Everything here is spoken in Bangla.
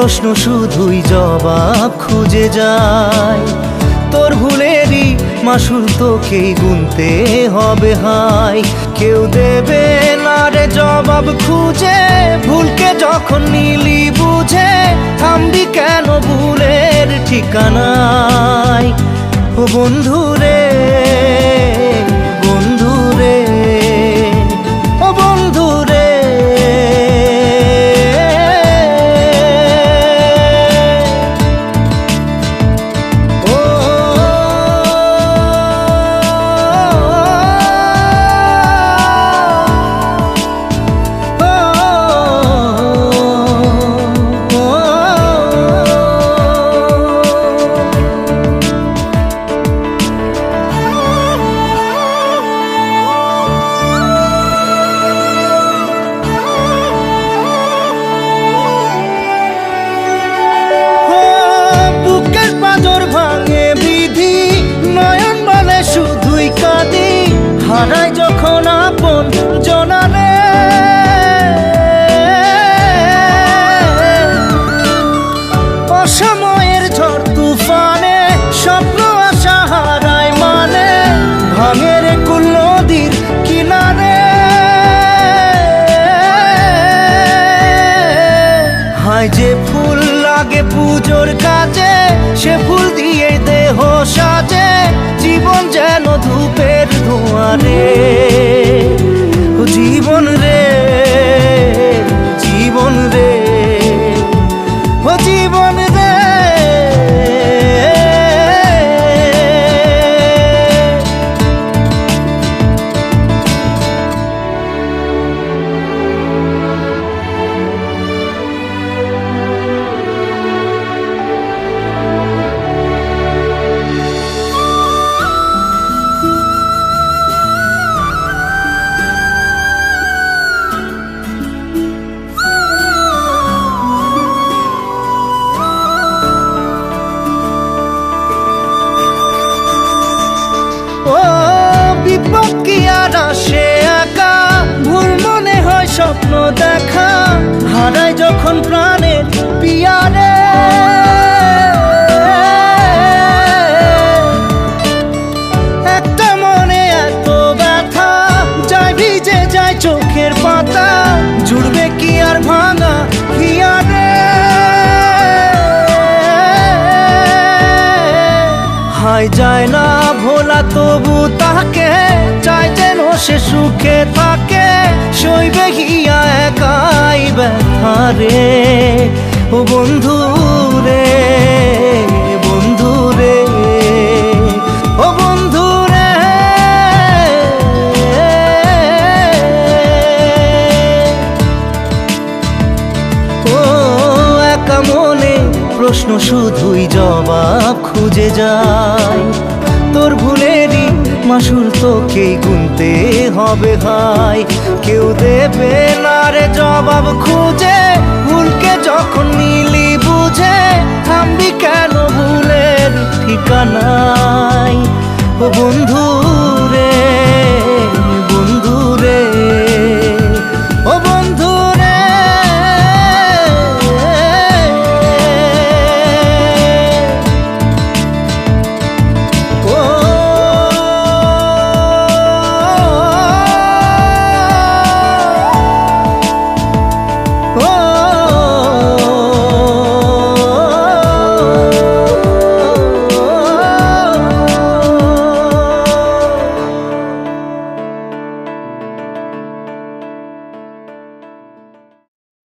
প্রশ্ন শুধুই জবাব খুঁজে যায়। তোর ভুলেরই মাসুল তোকেই গুনতে হবে হাই। কেউ দেবে না রে জবাব খুঁজে, ভুলকে যখন নিলি বুঝে থামবি কেন ভুলের ঠিকানায়। ও বন্ধু রে, বন্ধু রে, ও বন্ধু রে। হারাই যখন আপন জনারে, অসময়ের ঝড় তুফানে স্বপ্ন আশা হারায় মানে, ভাঙের কুল নদীর কিনারে। হায় যে ফুল লাগে পুজোর কাজে, সে ফুল দিয়ে দেহ সাজে, জীবন যেন ধূপের ধোঁয়ারে। ও জীবন রে, জীবন রে, ও জীবন রে। ও বিপদ কি আর আসে একা, ভুল মনে হয় স্বপ্ন দেখা, হারায় যখন প্রাণের পিয়ারে। একটা মনে এত ব্যথা, যায় ভিজে যায় চোখের পাতা, জুড়বে কি আর ভাঙা হিয়ারে। হায় যায় না ভোলা তবু তাকে, চাই যেন সে সুখে থাকে, সইবে গিয়া একাই ব্যথা রে। ও বন্ধু রে, বন্ধু রে, ও বন্ধু রে। ও একা মনে প্রশ্ন শুধুই জবাব খুঁজে যায়। তোর ভুলেরই মাসুল তোকেই গুনতে হবে হাই। কেউ দেবে না রে জবাব খুঁজে, ভুলকে যখন নিলি বুঝে থামবি কেন ভুলের ঠিকানায়। ও বন্ধু